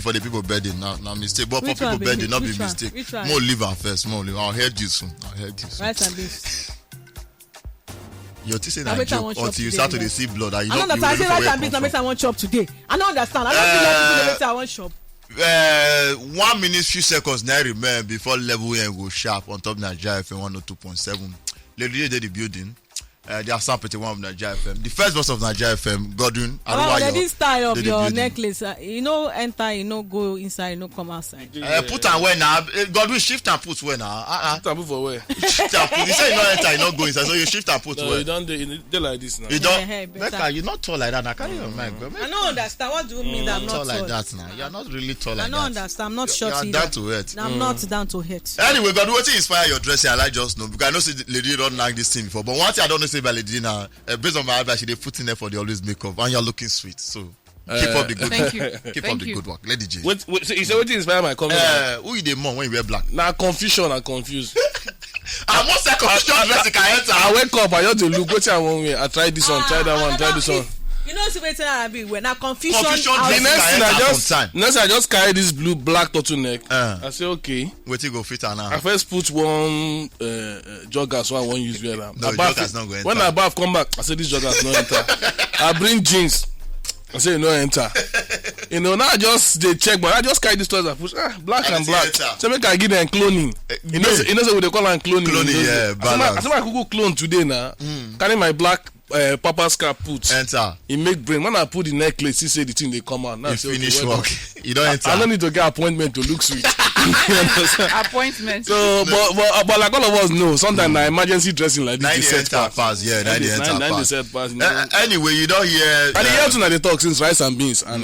for the people bedding, now mistake. But Which for people one, bedding, not be Which one? mistake. Which one? More leave her first. More leave. I'll head you soon. Rice and beans. You're saying I that bet I joke won't until chop you today, start to like. see blood. And you I don't know, understand. I say rice and you beans. know I make I want chop today. I don't understand. I don't feel like I want chop. 1 minute, few seconds. Now remember before level and go sharp on top Nigeria FM 102.7. Lady did the building. They are sample one of Nigeria FM. The first boss of Nigeria FM, Godwin. This style of your building. necklace, enter, go inside, come outside. Put and where now? Godwin shift and put where now? Put and put for where? Shift and put. You say you not enter, you not go inside. So you shift and put No, where? you don't do like this now. You don't. better. Becca, you're not tall like that. I can't even mind. I don't understand. What do you mean that I'm not Tall tall? like that now. You're not really tall like I that. don't understand. I'm not short You're either. down to earth. I'm not down to hit. Anyway, God, what inspire your dressing? I like just know because I know say lady don't like this thing before. But one thing I don't know say about lady now, based on my advice, they put in there for the always makeup and you're looking sweet. So keep up the good Thank work. you. Keep Thank up the you. good work. Lady J. Wait, so you say what inspire my comment? Who you the mom when you wear black? Now confusion and confused. And what's that confusion dress you can enter? I wake up, I just to look what I want. I try this one, try that one, try this one. You know, waiting I be when now confusion. Confusion out- The dress. next thing I just carry this blue black turtleneck. I I say okay. wait till go fit her now. I first put one jogger so I won't use wear them. No, joggers not go enter. When I bath come back, I say this joggers no enter. I bring jeans. I say no enter. Now I just they check, but I just carry this toys I push black and black. Enter. So make I give them cloning. You know what they call them cloning. Cloning, yeah, balance. I say I could go clone today now. Carry my black Papa scrap put. Enter. He make brain. When I put the necklace, he say the thing they come out. Now You I say, okay, finish well work. done. You don't enter. I don't need to get appointment to look sweet. You understand? Appointment. So, but like all of us know, sometimes na emergency dressing like this, 90 they set enter pass. Yeah, 90 enter Nine they pass. set pass. You know. Anyway, you don't hear. And the hear too na they talk since rice and beans and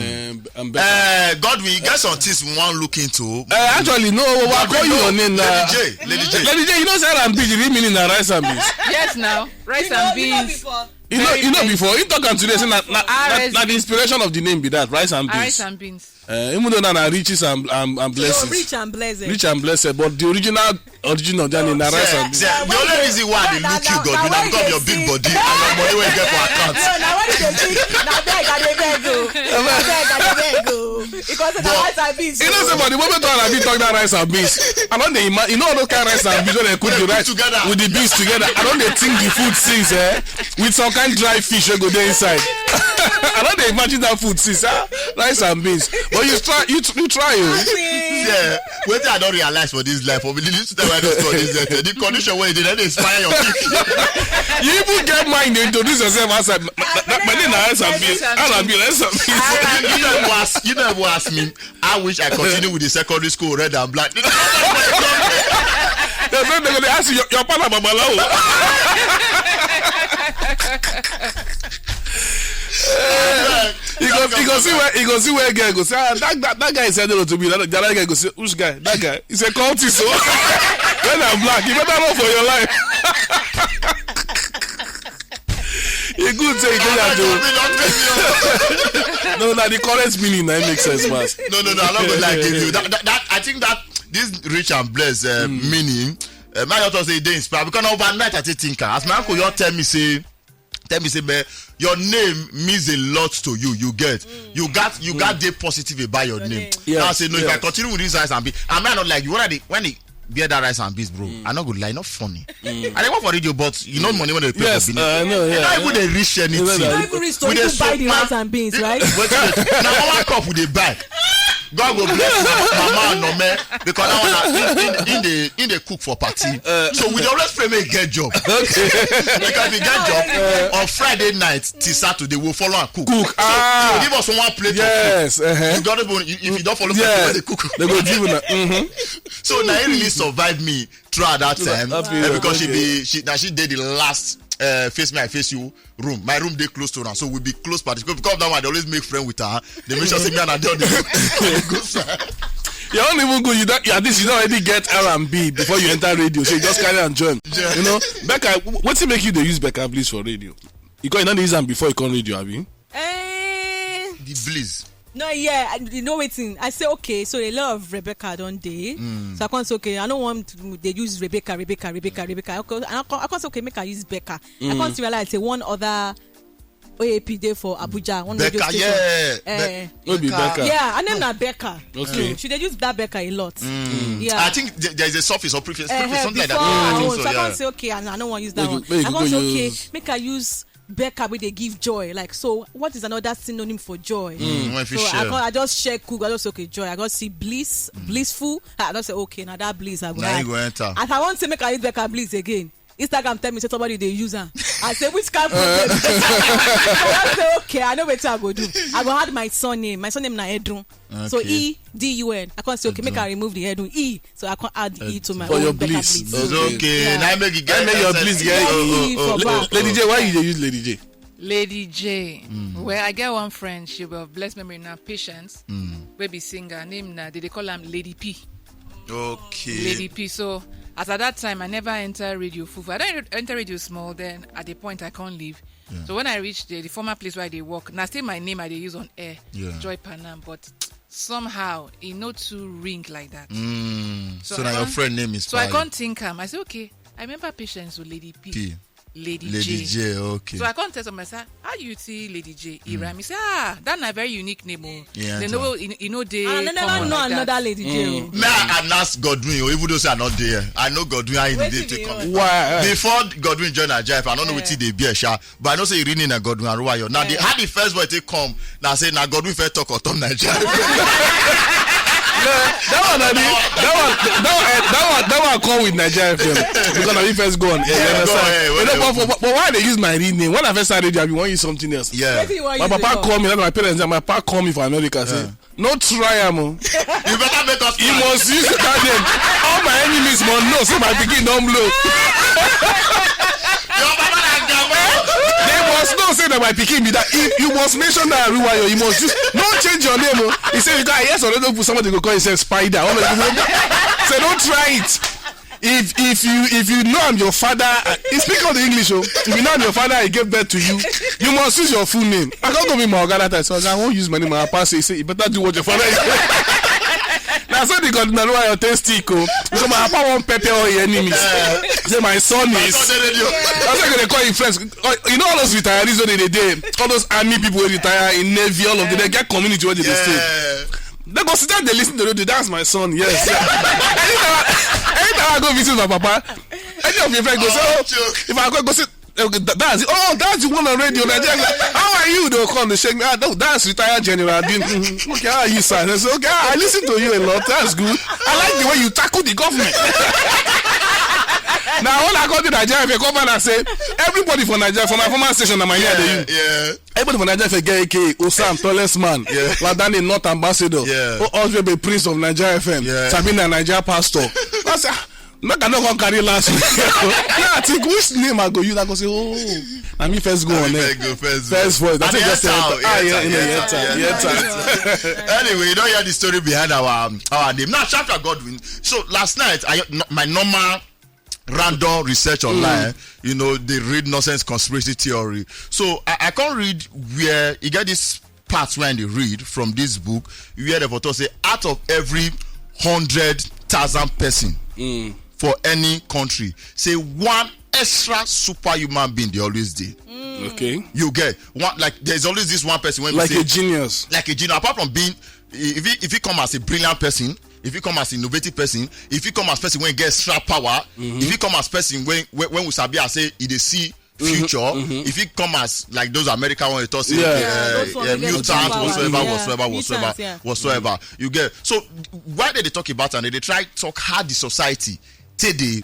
better. Godwin, you get some things we want look into. Actually, no, I call you your name now. Lady J. Lady J, you know say rice and beans, the real meaning na rice and beans. Yes, now rice and beans. You know before you talk am today say na the inspiration of the name be that rice and beans. Rice and beans. Even though na riches and blessings. Rich and blessed. Rich and blessed, but the original of that name na rice and beans. The only reason why they look you, Godwin, na because of your big body and your money wey you get for account. Now what did they think? Now beg, I beg go. Because of the rice and beans. You know, somebody, the moment I be talking about rice and beans, I don't they you know those kind of rice and beans when they cook the rice together with the beans together. I don't they think the food since with some kind dry fish that go there inside. I don't they imagine that food since rice and beans. But you try Yeah, wait till I don't realize for this life. For me, this is why this the condition where they don't inspire your people. You even get mind to introduce yourself as my name is rice and beans. Rice and beans. You never ask me. I wish I continue with the secondary school red and black. They're going to ask you your partner Babalawo. He go see where guy go say that guy said hello to me. That guy go say which guy? That guy. He said cultist. So when I'm black, you better run for your life. You good say you that too. No, the correct meaning that makes sense, man. No, I'm not gonna lie give you that. I think that this rich and blessed meaning. My daughter say they inspire because overnight I think as my uncle you tell me say, man, your name means a lot to you. You get, you got the positive about your name. Yes, I say no. If I continue with this rice and beans, I might not like you. When they bear that rice and beans, bro, I'm not gonna lie, not funny. I didn't work for radio, but you know money when they pay for business. I know. Yeah. Not even they reach anything. You don't even reach to even buy the rice and beans, right? Now one cup would they buy. God will bless mama and Nome because now in the cook for party. So we always pray me get job. Because if you get job on Friday night till Saturday we'll follow and cook. So you give us one plate of food. You got if you don't follow they cook. They go give you So now he really survived me throughout that time because she did the last face me I face you room. My room they close to her, so we be close party because that one they always make friend with her. They make sure say me and her on the good side. You don't even go. You don't already get R&B before you enter radio. So you just carry and join. You know, Becca. What's it make you they use Becca Bliss for radio? You don't use them before you come radio, have you? The Bliss. No, yeah, you know waiting. I say okay, so a lot of Rebecca don't they? So I can't say okay. I don't want to, they use Rebecca. I can't say okay, make I use Becca. I can't realize say one other OAP day for Abuja. One radio Becca, station. yeah. Maybe Becca. Yeah, her name na Becca. Okay. She dey use that Becca a lot. Yeah. I think there is a suffix or prefix, something like that. Before I think so so, I yeah. can't say okay, and I don't want to use that Make one. you- make I you can't say go okay, use- make I use Becca where they give joy. Like, so what is another synonym for joy? If you So share. I just share cook. I just say okay, joy. I just see bliss, blissful. I just say okay, now that bliss I go. Now you add. go enter. As I want to make I use Becca bliss again. Instagram tell me say somebody they use her. I say which kind of problem? I say okay, I know what I go do. I go add my surname. My surname na Edun. So Okay. EDUN. I can't say okay, make I remove the Edun E. So I can't add E to my For own your Becca bliss. bliss. It's Okay. okay. Yeah. Now make you get Make your bliss get for back. Lady J, why you dey use Lady J? Lady J. Well, I get one friend, she will bless memory now, Patience, baby singer, name now, they call am Lady P. Okay. Lady P. So, as at that time, I never enter radio fufu. I don't enter radio small, then at the point I can't leave. So when I reached the former place where they work, now still my name I dey use on air, Yeah. Joy Panam, but somehow it not too ring like that. So I now your can't- friend name is So I Pai. can't think I say, okay, I remember Patience with Lady P. P. Lady Lady J, okay. So I can't tell somebody, say, how you see Lady J? Iram. He say, that's a very unique name. Oh. Yeah, They know, you know, they. And I never common know like that. another Lady J. oh. May I ask Godwin, or even though say I not there, I know Godwin how he Wait did till take you come. Why? Before Godwin join Nigeria, I don't know what they be a sha, but I know say he reading a Godwin and Ruwayo. Now how the first boy take come, now say now Godwin first talk or Tom Nigeria. That one come with Nigeria FM because I first go on. Yeah, go ahead, But why they use my real name? When I first started, I want to use something else. Yeah. Wetin you wan My use it papa for? call me. That's my parents. And my papa call me for America. Say, no try am. You better make us You must use that name. All my enemies must know. So my pikin don't blow. Your papa and grandma. They must know say that my pikin be that. If you must mention that Ruwayo, you must use. No change your name. Oh. He said you got yes or no. Somebody go call himself Spider. Say don't try it. If you know I'm your father, he speak of the English. Oh, if you know I'm your father, I gave birth to you. You must use your full name. I can't go be my organ that time. So I won't use my name. My papa say you better do what your father is. Now so they got Ruwayo taste stick. Oh, so my papa won't pepper all your enemies. Say my son is. That's on the radio. That's why they call him friends. You know all those retirees when they did, all those army people who retire in Navy, all of them, they get community where they stay. Yeah. They go sit down, they listen to the radio. That's my son, yes. anytime I go visit my papa, any of your friends go say, oh, joke. if I go sit, that's it. Oh, that's the one on radio. Nigeria. How are you? They'll come, they shake me. That's retired general. Okay, how are you, sir? I say, okay, I listen to you a lot. That's good. I like the way you tackle the government. Now, when I go to Nigeria, if you come and say, everybody from Nigeria, from my former station, I'm here, they use. Yeah. Everybody from Nigeria, if you get AK, Osam, tallest man, Yeah. Ladani, North Ambassador, Yeah. Oswald, the Prince of Nigeria FM, Yeah. Sabina, Nigeria Pastor. I say, not gonna come carry last week. Yeah, I think which name I go use. I go say, oh, let me first go on there. First voice. That's just Anyway, you don't hear the story behind our name. Now, Shafra Godwin. So last night, my normal random research online, you know, they read nonsense conspiracy theory. So I can't read where you get this part when they read from this book where the photo say out of every 100,000 person for any country, say one extra superhuman being they always did. Okay. You get one, like there's always this one person when we Like say, a genius. like a genius. Apart from being, if he come as a brilliant person, if he come as an innovative person, if he come as person when he gets extra power, if he come as person when we sabi I say he dey see future, if he come as like those American when they talk say those ones they get mutant superpower. whatsoever, you get. So why they talk about and they try talk how the society till they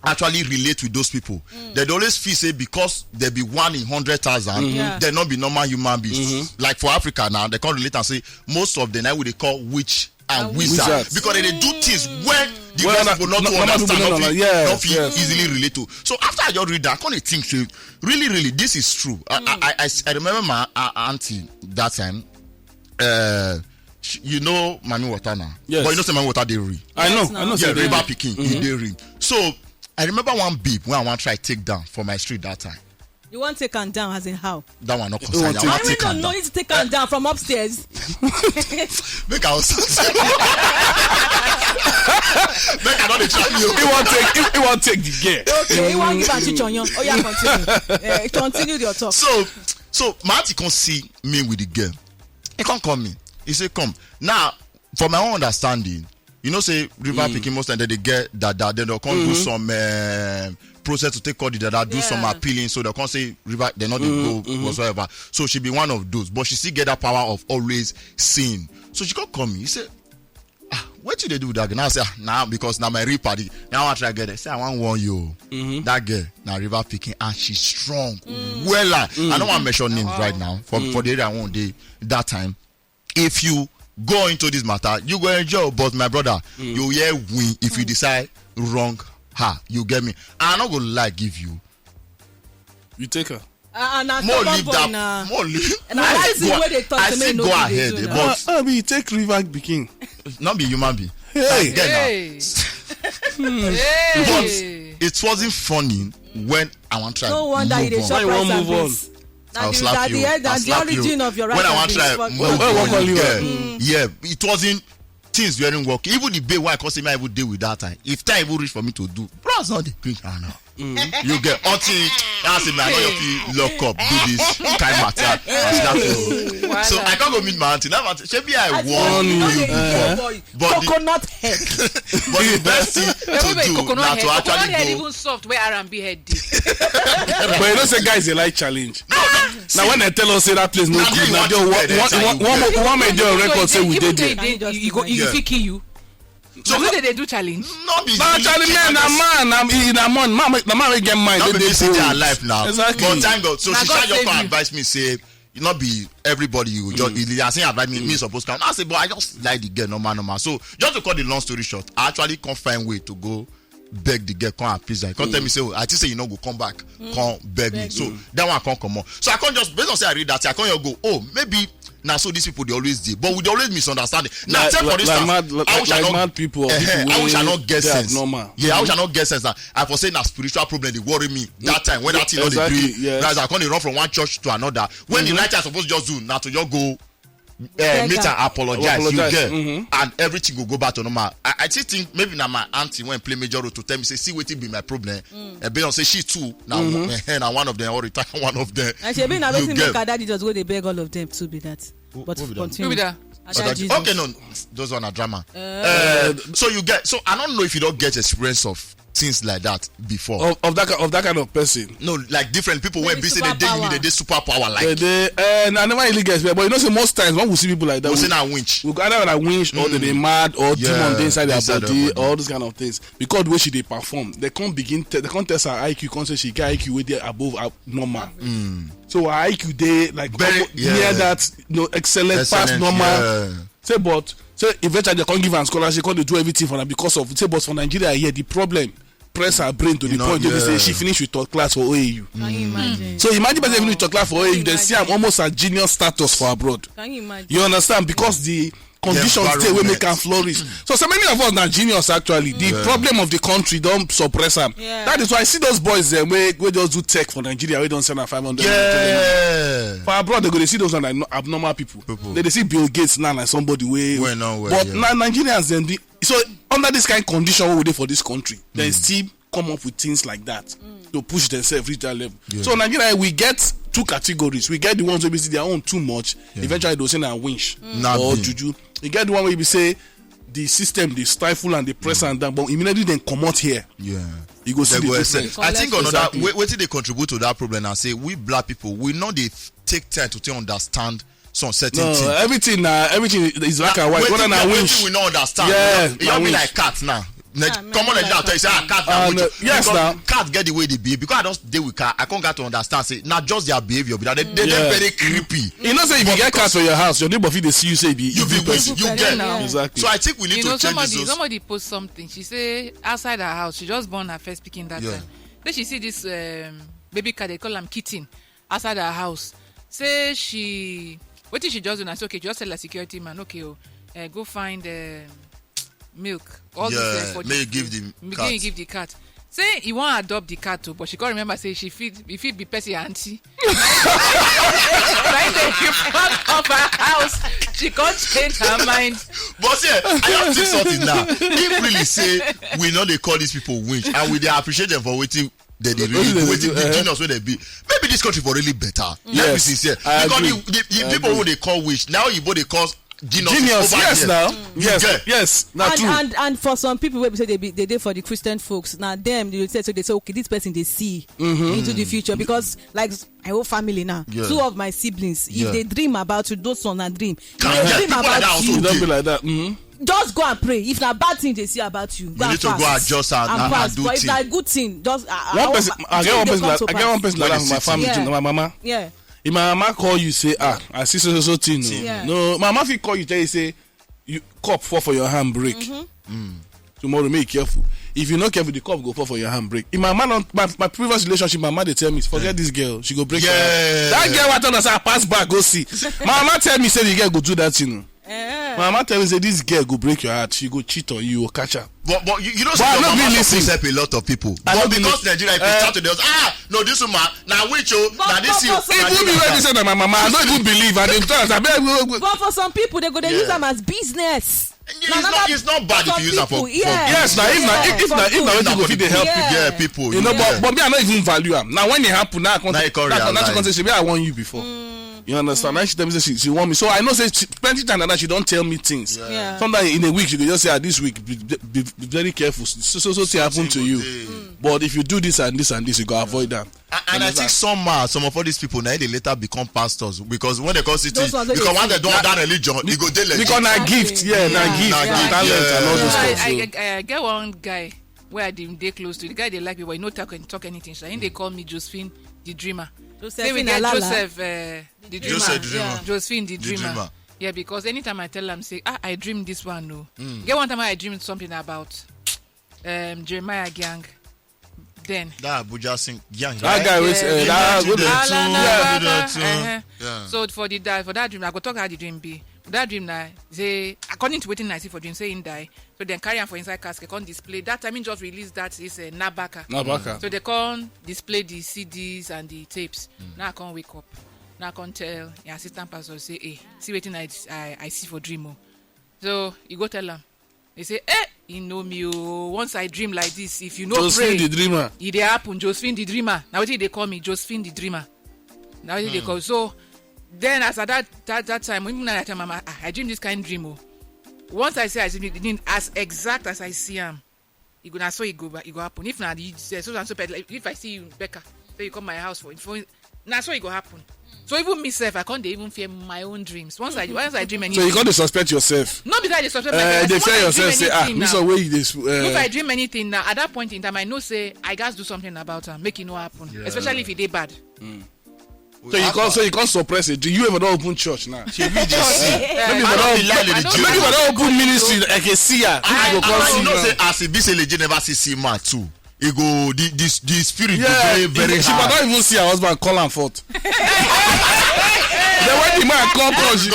actually relate with those people. They always feel say because there be 1 in 100,000, they not be normal human beings. Like for Africa now, they can't relate and say most of the night they call witch and wizard wizards. because they do things when the Well, rest people not to understand, not feel yes. easily relate to. So after I just read that, I kind of think, so really, this is true. I remember my auntie that time. You know Mami Water now, Yes. but you know say Mami Water they read. I know. Yeah, say River that. Pikin, they read. So I remember one beep when I want to try take down for my street that time. You want to take him down, as in how? That one not concerned. I I want really take am don't know down. you to take him down from upstairs. Make I also make I not dey trap you. He won't take the gear. Okay, you want to give Auntie Chonyo? Oh yeah, continue. Continue your talk. So So my auntie can't see me with the girl. He can't call me. He say come. Now, for my own understanding, you know, say river picking most and then they get that then they'll come do some process to take all the data, do some appealing, so they can't say river, they're not go whatsoever. So she be one of those, but she still get that power of always seeing. So she can't call me. He said, what did they do with that girl? Now I say, now because now my real party. Now I want to try to get it. Say, I want to warn you. That girl, now river picking, and she's strong. Well, I don't want to mention names right now. For the area I want that time. If you go into this matter, you go enjoy. But my brother, you hear win if you decide wrong her. You get me? I'm not going to lie, give you. You take her. More leave that. More leave. I still go ahead. But you take river picking. Not be human being. Hey. But it wasn't funny when I want to try. No wonder you shop rice and beans. I'll slap you. That's the origin of your rice when I want and to try beans. yeah, it wasn't. Things weren't working. Even the bay why I can't me I would deal with that time. If time will reach for me to do, bro, it's not the quick. I know. You get until I say, man, I know you lock up, do this kind of matter. So I can't go meet my auntie. Now, maybe I warn you, but coconut head. But the best thing to do now to actually head go. even soft where R&B head did. But you don't say guys they like challenge. Now when they tell us say that place no good, now one made your record say we did it. You fit kill you. So who did they do challenge? Not be challenge man, a man, the man will get mine. Not be missing their life now. Exactly. But thank God. So now she God tried your save you. advice me say. You not be everybody you just I say advise me supposed to come. I say, but I just like the girl normal. So just to cut the long story short, I actually can't find way to go beg the girl come appease her. Can't tell me say I just say you know go come back, come beg me. So that one can't come on. So I can't just based on say I read that I can't just go, maybe now so these people they always do, but we always misunderstand it. Now tell for instance, I wish I not mad people. I wish I not get sense. Normal. Yeah, I wish I not get sense. I for saying a spiritual problem they worry me that time when that thing not exactly, agree. Guys, I can't run from one church to another. When the right I supposed to just do now to just go meet and apologize. You get and everything will go back to normal. I just think maybe now my auntie went play major role to tell me say see what be my problem. And Beyonce say she too now now one of them or retire one of them. And she been always make her daddy just go they beg all of them to be that. But continue. Who be that? Okay, no, those one are drama. So you get so I don't know if you don't get experience of things like that before. Of that kind of person. No, like different people when busy they need superpower like. I never really get it, but you know, say most times when we see people like that, we see now winch. We either like winch or they mad or demon inside their body, all those kind of things. Because the way she they perform, they can't test her IQ. Can't say she get IQ with there above normal. So her IQ they like very near that excellent past normal. Yeah. Say but eventually they can't give her scholarship, can't do everything for her because of say but for Nigeria here the problem. Press her brain to the point where say she finished with third class for OAU. Can you imagine? So imagine person finish with third class for OAU, then see I'm almost a genius status for abroad. Can you imagine? You understand? Because the conditions stay where make can flourish. So many of us are genius actually. The problem of the country don't suppress them. Yeah. That is why I see those boys there where just do tech for Nigeria, we don't send them 500. Yeah. For abroad they go they see those like abnormal people. They see Bill Gates now like somebody way. But now Nigerians then so under this kind of condition what we do for this country, they still come up with things like that to push themselves reach that level. So Nigeria we get two categories. We get the ones where we see their own too much. Eventually they'll say winch or juju. You get the one where we say the system they stifle and they press and down, but immediately then come out here. Yeah. You go see the difference. I think another way they contribute to that problem and say we black people we know they take time to understand some certain things. Everything is black and white. What an winch. We don't understand. Yeah, you don't be like cats now. Come on, let tell you say cat. Yes, now cat get the way they behave because I don't deal with cat. I can't get to understand. Say not just their behavior, but they're very creepy. You know, say if you get cats for your house, your neighbor they see you say you get exactly. So I think we need to change this. Somebody post something. She say outside her house, she just born her first pikin that time. Then she see this baby cat. They call him kitten outside her house. Say what did she just do? I say okay, just tell her security man. Okay, go find milk. All this for may you give the cat. You give the cat. Say he want adopt the cat too, but she can't remember. Say she feed be Percy auntie. Right there in front of her house, she can't change her mind. But I have to say something now. If really say we know they call these people winch, and we they appreciate them for waiting. they really do wetin the genius wey they be. Maybe this country for really better. Let's be sincere. Because the people who they call witch now you they call genius. Yes, now. Yes. Now true. And for some people wey be say they dey for the Christian folks, now them they say okay, this person they see into the future, because like my whole family now, 2 of my siblings, if they dream about you, those one a dream. If they dream about you, don't be like that. Just go and pray. If na bad thing they see about you, go you need to go adjust and do but things. if na good thing, just I get one person like that from my family, my mama. Yeah. If my mama call you say I see so thing. No, my mama fit call you tell you say you cup fall for your hand break. Tomorrow make careful. If you not careful, the cup go fall for your hand break. If my previous relationship, my mama they tell me forget this girl, she go break her hand. That girl what on say I pass back go see. My mama tell me say the girl go do that thing. My mama tell me say this girl go break your heart, she go cheat on you or catch her. But you know some mama help a lot of people. But because Nigeria if you start to us, no this woman now which now this you. Even me when they say that my mama I don't even believe and they tell us but for some people they go they use them as business. It's not bad if you use them for yes now if na go fit dey help people. You know but me I not even value am. Now when it happen now I come say I want you before. You understand? Now she tell me say she want me. So I know say plenty times that she don't tell me things. Sometimes in a week she could just say this week be very careful. So thing happen to you. But if you do this and this and this, you go avoid them. And I think some of all these people now they later become pastors because when they call city because when they don't have that religion, you go they legit. Because na gift, talent and all those things. I get one guy where I didn't dey close to the guy they like me, but he no talk anything. So they call me Josephine the Dreamer. Say we get Joseph the Dreamer. Josephine the Dreamer. Yeah, because anytime I tell them say I dream this one no. Get one time I dreamed something about Jeremiah Gang. Then that Abuja sing Gang. That guy was So for that dream I go talk how the dream be. That dream now say according to wetin I see for dream say he die. So then carry him for inside casket come display. That time he just released that is Nabaka. So they come display the CDs and the tapes. Now I can't wake up. Now I can't tell the assistant pastor say, hey, see wetin I see for dream. So you go tell them. They say, you know me. Once I dream like this, if you know Josephine pray, the Dreamer. It happen. Josephine the Dreamer. Now what they call me? Josephine the Dreamer. Now what they call so. Then as at that time, when I tell Mama, I dream this kind of dream. Once I say I dream as exact as I see him, it go happen. If not, if I see you, Becca, so you come my house for now, so it go happen. So even myself, I can't even fear my own dreams. Once I dream anything. So you can't suspect yourself. Not because I suspect myself. They fear yourself. Say this way this. If I dream anything now, at that point in time, I know say I gotta do something about her, make it not happen. Yeah. Especially if it is bad. So you can't suppress it. Do you ever don't open church now? Maybe you don't open ministry like a seer. I know say as a BC legend never see man too. It go the spirit go very hard. She might not even see her husband call am forth. Then when the man come, when the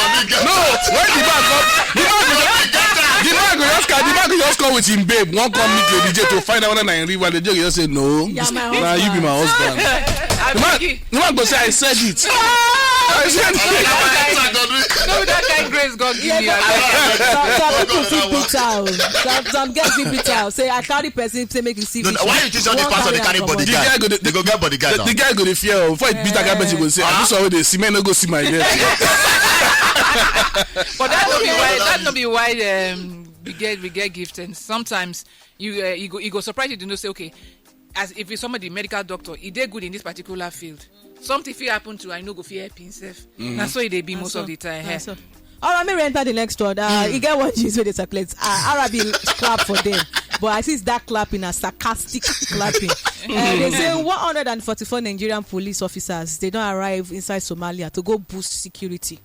man go just come with him babe. One come meet Lady J to find out when I'm in river. The J just say no. Nah, you be my husband. The man go say I said it. I said it. No, that kind of grace God give me. Some people feel bitter. Some girls feel bitter. Say I carry person say make you see. Why you teach all the pastor they carry bodyguard? They go get bodyguard. The guy go the fear. Before it beat that guy, person go say, "I just always they see men no go see my head." But that no be why we get gifts, and sometimes you go surprise you to know say okay, as if it's somebody medical doctor, he did good in this particular field. Something fit happen to I know go fit help himself. That's so they be most of the time. All right, maybe enter the next one. You get what you say they circulate. Arabi clap for them, but I see that clapping as sarcastic clapping. They say 144 Nigerian police officers they don't arrive inside Somalia to go boost security.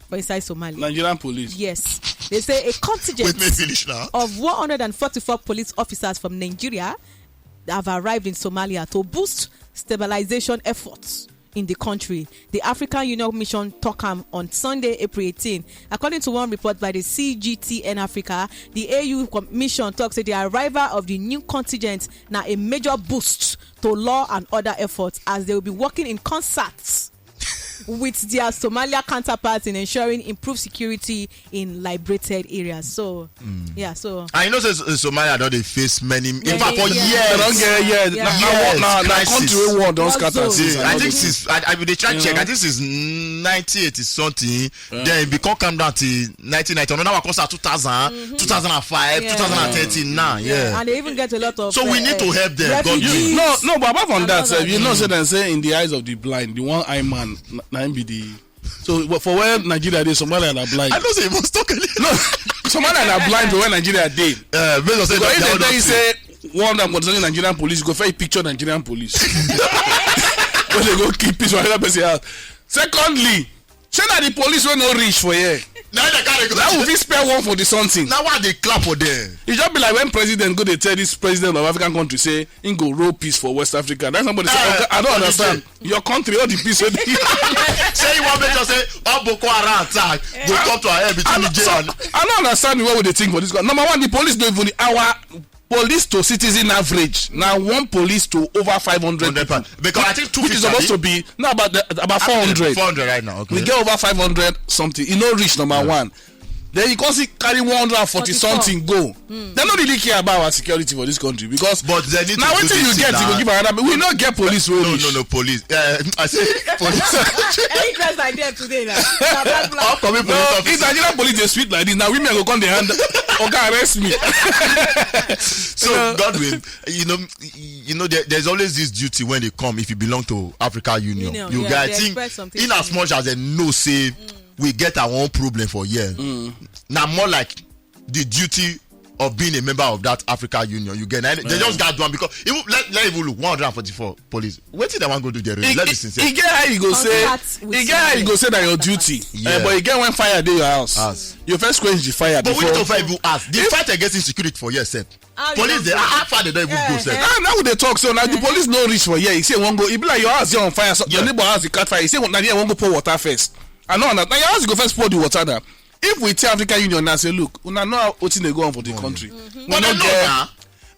For inside Somalia. Nigerian police. Yes, they say a contingent of 144 police officers from Nigeria have arrived in Somalia to boost stabilization efforts in the country. The African Union Mission talk on Sunday, April 18. According to one report by the CGTN Africa, the AU mission talks that the arrival of the new contingent now a major boost to law and order efforts as they will be working in concerts with their Somalia counterparts in ensuring improved security in liberated areas. So, yeah, so. I know Somalia don't they face many, in fact, for years. They don't get, now country war don't scatter. I think since, they try to check, I think since 1980 something, then it become come down to 1990. Now, of course, 2000, 2005, 2013 now, And they even get a lot of. So we need to help them. No, but apart from that, you know, say in the eyes of the blind, the one eye man, na be the. So for where Nigeria dey, Somalia are blind. I don't say you must talk a little. No, Somalia are blind for where Nigeria dey. Because if they say one that concerning Nigerian police, go find picture Nigerian police. When they go keep peace for another person house. Secondly, say that the police will not reach for here. That would be spare one for the something. Now why they clap for them? It just be like when president go they tell this president of African country say he go roll peace for West Africa. Then somebody say, okay, I don't understand. Your country, all the peace. Say you want me to say all Boko Haram attack go come to our head between the jail and I don't understand what would they think for this. Number one, the police don't even our police to citizen average. Now one police to over 500 people. Because I think 250 which is supposed to be now about 400. 400 right now. Okay. We get over 500 something. You know, reach number one. Then you can see carry 140 something go. They don't really care about our security for this country because. But they need now to wait till you get to give another. We not get police. No, police. I say police. Any dress like them today now. If Nigerian police they sweet like this, now women go come the hand. Okay, arrest me. So Godwin, you know, there's always this duty when they come. If you belong to Africa Union, you guys think in as much as they know say. We get our own problem for years. Now more like the duty of being a member of that Africa Union. You get they just got one because even let even look 144 police. What did they want to go do there? Let me sincere. You get how you go say. You get how you go say that your duty. But you get when fire dey your house. You first quench the fire. But we need to fight you ask. The fight against insecurity for yourself. Police they how far they don't even go sef. Now they talk so now the police no reach for here. He say one go. It be like your house dey on fire. So your neighbor house dey catch fire. He say now here one go pour water first. I know that. Now you have to go first pour the water now. If we tell African Union now say, look, we know what they go on for the country. We don't get.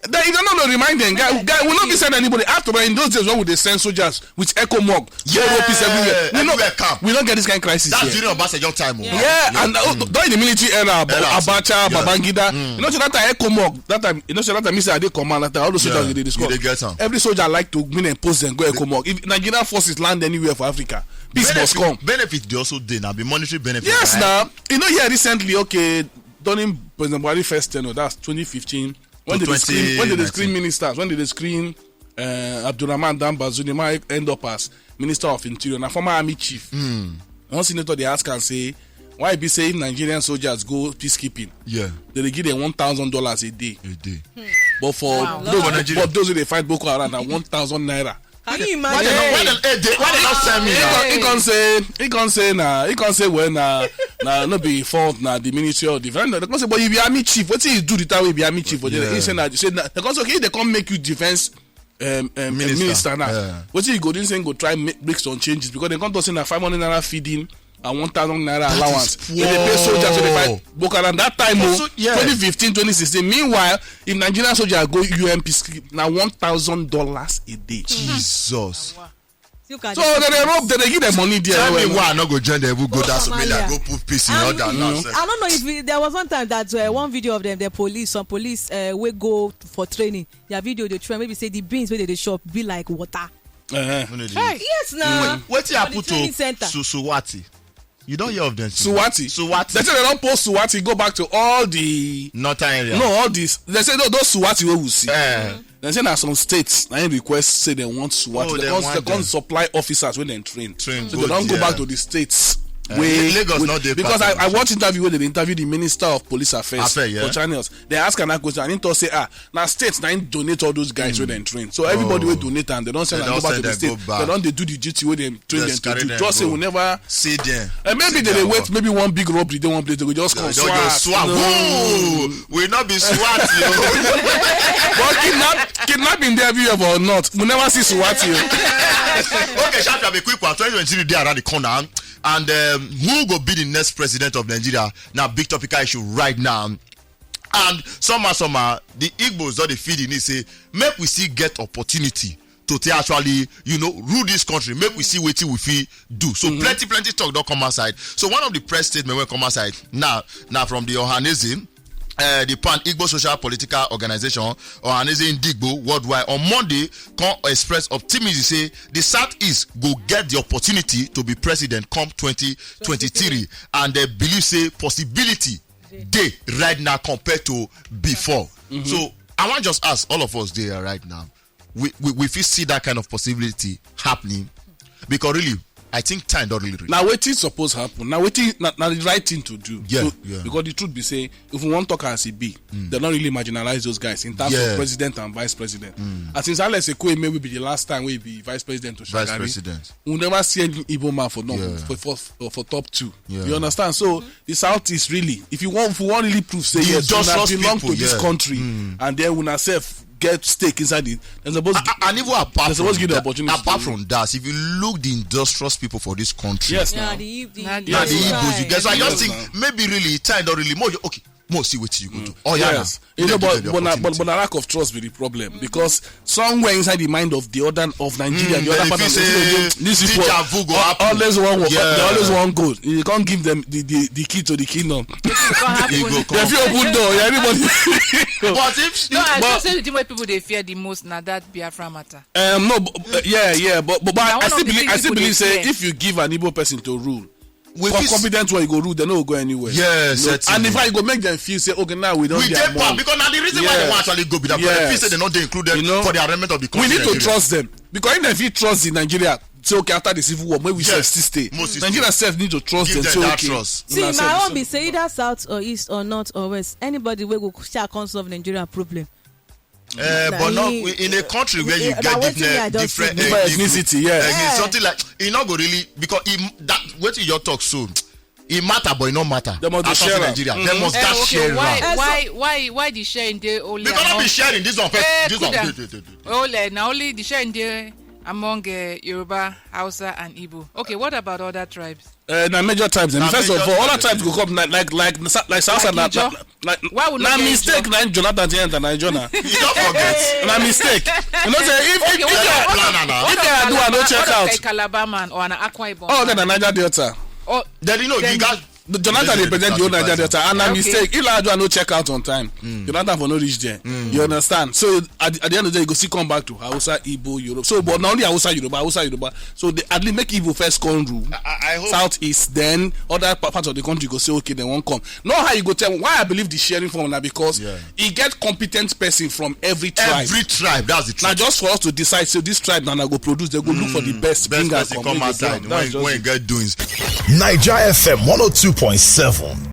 Then if they don't know, remind them, guy will not be send anybody. After in those days, when would they send soldiers with echo mug? Peace everywhere. We don't get this kind of crisis. That's during Obasanjo time. And during the military era, Abacha, Babangida, you know, so that time echo mug. That time, you know, so that time Mr. Ade command. That time all the soldiers they discuss. Every soldier like to win and post and go echo mug. If Nigerian forces land anywhere for Africa. Peace must come. Benefit they also did now be monetary benefit. Yes, now you know here recently, okay, during President Buhari first tenure, that's 2015. When did they screen ministers? When did they screen Abdurrahman Dambazuni might end up as Minister of Interior, now former army chief? One senator they ask and say, why be saying Nigerian soldiers go peacekeeping? Yeah, they give them $1,000 a day. But for those who they fight Boko Haram, now 1,000 naira. Can you imagine? Why they not send me? He can say when no be fault na the Ministry of Defense. They can say, but you be army chief. What you do the time we be army chief? He say they can say okay, they come make you defense minister now. What you go? This thing go try make some changes because they come to say na 500 naira feeding. And 1,000 naira allowance. When they pay soldiers to the fight Boko Haram that time, 2015, 2016. Meanwhile, if Nigerian soldiers go UMP, now $1,000 a day. Jesus. So they rob, they give them money there. Tell me why I not go join them? Who go down Somalia, go put peace in order. I don't know if there was one time that one video of them, some police will go for training. Their video they train maybe say the beans where they shop be like water. Yes, now. What happened to Suwati? You don't hear of them. Suwati. They say they don't post Suwati. Go back to all the northern area. No, all these. They say those Suwati we will see. They say that some states now request say they want Suwati. They can't supply officers when they train. So they don't go back to the states. Lagos not there because I watched interview where they interview the Minister of Police Affairs for channels. They ask an question and he say now states now donate all those guys where they train. So everybody will donate and they don't send them go back to the state. They don't do the duty where they train them to do. Just say we never see them. And maybe they wait maybe one big robbery they won't play. They will just come swat. We not be swat. But kidnapping there everywhere or not. We never see swat. Okay, shall have a quick one. 2023 day around the corner. And who will be the next president of Nigeria? Now, big topical issue right now. And somehow, the Igbos or the feeding, they say, make we still get opportunity to actually, rule this country. Make we see what we fit do. So plenty talk don't come outside. So one of the press statement will come outside now from the Ohaneze. The Pan Igbo Social Political Organization Ohaneze Ndigbo worldwide on Monday can express optimism say the Southeast go get the opportunity to be president come 2023 and they believe say possibility they right now compared to before. So I want to just ask all of us there right now, we see that kind of possibility happening because really I think time don't really. Now waiting suppose happen. Now waiting now the right thing to do. Yeah. Because the truth be say, if we want to talk as it be, they don't really marginalize those guys in terms of president and vice president. And since Alex Ekwe may be the last time we be vice president to Shagari, vice president, we'll never see any Igbo man for top two. Yeah. You understand? So the South is really, if you want really prove say yes, we belong to this country, and then we ourselves get stake inside it. They're supposed and even apart from give the opportunity. Apart from that, if you look the industrious people for this country, yes, the Igbos, you guys. So I just think maybe really time don't really more. Okay, more see what you go do. Oh yeah, yes. But the lack of trust be the problem because somewhere inside the mind of the other of Nigeria, the other part of these people always want good. You can't give them the key to the kingdom. If you open door, everybody. But if I say the thing where people they fear the most now that Biafra matter. But I still believe say if you give an Igbo person to rule. Competent when you go rule, they don't go anywhere. Yes, and if I go make them feel say, okay, now we don't get more. Because now the reason why they want actually go be that they feel say they're not included for the arrangement of the country. We need to trust them because if you trust in Nigeria, say okay after the civil war, maybe we still stay. Nigeria self need to trust them. So okay. See, my own be say either south or east or north or west. Anybody will go shall solve Nigeria problem. But not in a country where you get different ethnicity, something like it not go really because that what your talk so it matter but it not matter. They must share Nigeria. They must that share. Why the sharing there only? Because not be sharing this one. Now only the sharing there among Yoruba, Hausa, and Igbo. Okay, what about other tribes? Now major tribes. First of all, other tribes go come like South and like. Why would not mistake? Like Jonathan and Nigeria. You don't forget. Na mistake. You know say if they do a no check out. A Calabar man or an Akwa Ibom. Oh, then a Niger Delta. Oh, then you got. Jonathan represent the old Niger Delta and a mistake. If I do no check out on time, Jonathan for no reach there. You understand? So at the end of the day, you go see come back to Hausa, Igbo, Europe. So but not only Hausa, Yoruba. So they at least make Igbo first come rule. I hope Southeast, then other parts of the country go say okay, they won't come. Not how you go tell why I believe the sharing formula because he get competent person from every tribe. Every tribe, that's the truth. Now just for us to decide, so this tribe now go produce, they go look for the best person come outside when you get doings. Niger FM 102.7